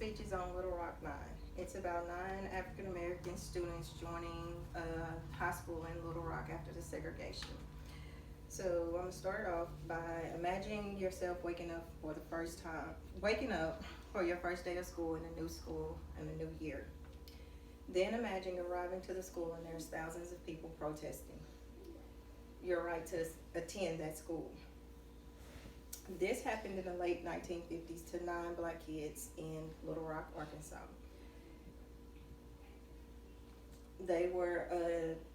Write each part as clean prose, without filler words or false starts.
speech is on Little Rock Nine. It's about 9 African American students joining a high school in Little Rock after the segregation. So I'm gonna start off by imagining yourself waking up for your first day of school in a new school and a new year. Then imagine arriving to the school and there's thousands of people protesting your right to attend that school. This happened in the late 1950s to 9 black kids in Little Rock, Arkansas. They were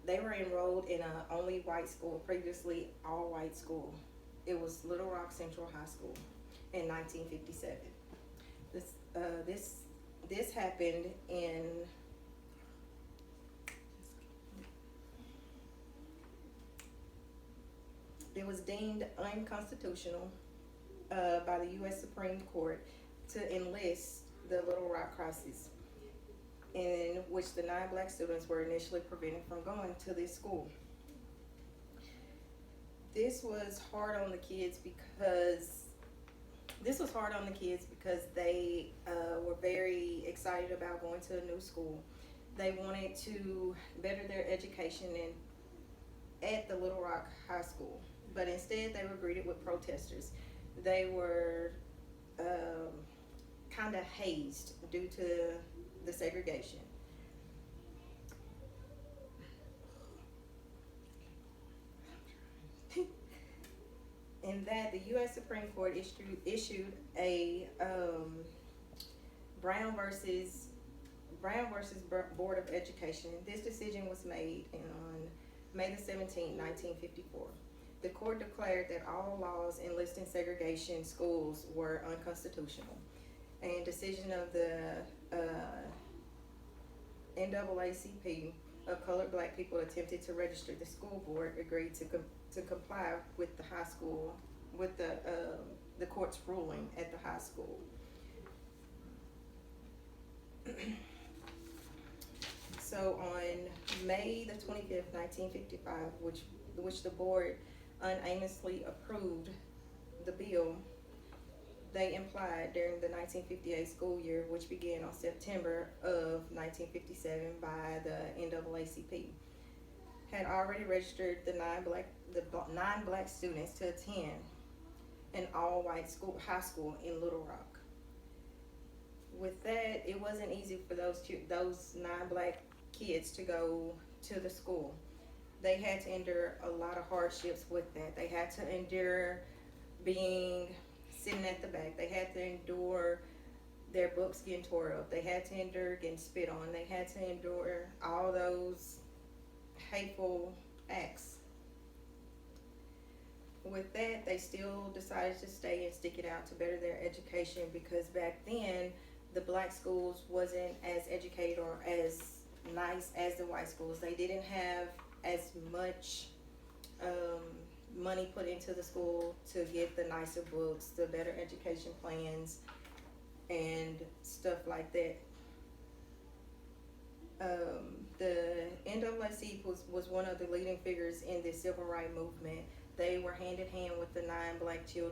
enrolled in a only white school, previously all white school. It was Little Rock Central High School in 1957. This uh, this this happened in it was deemed unconstitutional by the U.S. Supreme Court to enlist the Little Rock Crisis, in which the 9 black students were initially prevented from going to this school. This was hard on the kids because they were very excited about going to a new school. They wanted to better their education at the Little Rock High School, but instead they were greeted with protesters. They were kind of hazed due to the segregation. In that, the U.S. Supreme Court issued a Brown versus Board of Education. This decision was made on May the 17th, 1954. The court declared that all laws enlisting segregation schools were unconstitutional. And decision of the NAACP of colored black people attempted to register the school board agreed to comply with the high school with the court's ruling at the high school. So on May the 25th, 1955, which the board unanimously approved the bill, they implied during the 1958 school year, which began on September of 1957 by the NAACP, had already registered the nine black students to attend an all-white high school in Little Rock. With that, it wasn't easy for those 9 black kids to go to the school. They had to endure a lot of hardships with that. They had to endure being sitting at the back. They had to endure their books getting tore up. They had to endure getting spit on. They had to endure all those hateful acts. With that, they still decided to stay and stick it out to better their education, because back then the black schools wasn't as educated or as nice as the white schools. They didn't have as much money put into the school to get the nicer books, the better education plans, and stuff like that. The NAACP was one of the leading figures in the civil rights movement. They were hand in hand with the 9 black kids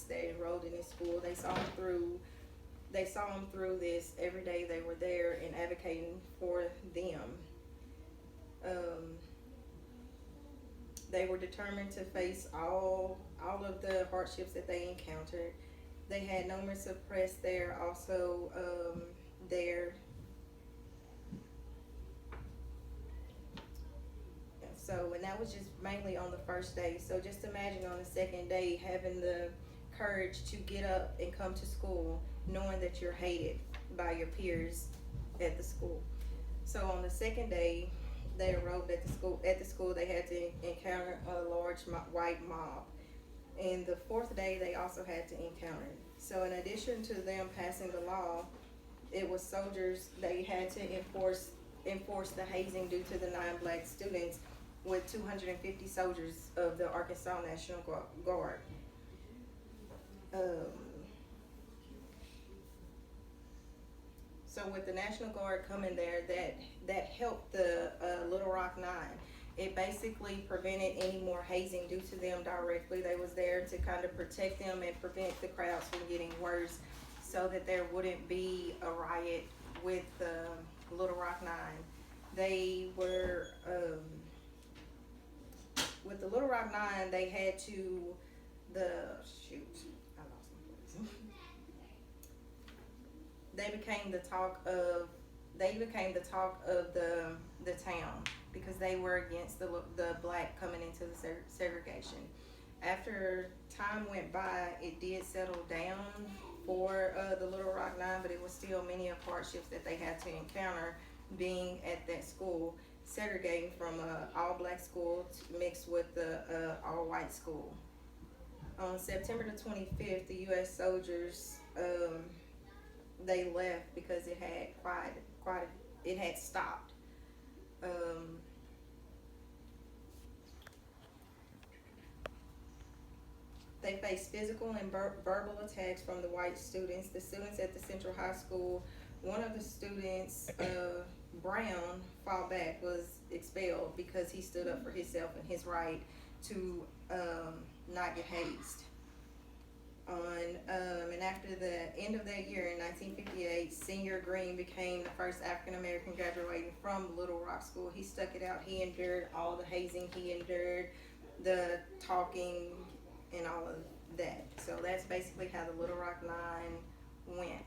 that enrolled in this school. They saw them through this every day. They were there and advocating for them. They were determined to face all of the hardships that they encountered. They had numerous of press there, also there. So, and that was just mainly on the first day. So just imagine on the second day having the courage to get up and come to school knowing that you're hated by your peers at the school. So on the second day, they arrived at the school. At the school, they had to encounter a large white mob. And the fourth day, they also had to encounter it. So in addition to them passing the law, it was soldiers. They had to enforce the hazing due to the 9 black students with 250 soldiers of the Arkansas National Guard. So with the National Guard coming there, that helped the Little Rock Nine. It basically prevented any more hazing due to them directly. They was there to kind of protect them and prevent the crowds from getting worse. so that there wouldn't be a riot with the Little Rock Nine. They were, with the Little Rock Nine, they had to, I lost my place. They became the talk of, the town because they were against the black coming into the segregation. After time went by, it did settle down for the Little Rock Nine, but it was still many of hardships that they had to encounter being at that school, segregating from a all-black school mixed with the all-white school. On September the 25th, the U.S. soldiers, they left because it had stopped. They faced physical and verbal attacks from the white students. The students at the Central High School, one of the students, Brown, fought back, was expelled because he stood up for himself and his right to not get hazed. And after the end of that year in 1958, Senior Green became the first African American graduating from Little Rock School. He stuck it out. He endured all the hazing. He endured the talking and all of that. So that's basically how the Little Rock Nine went.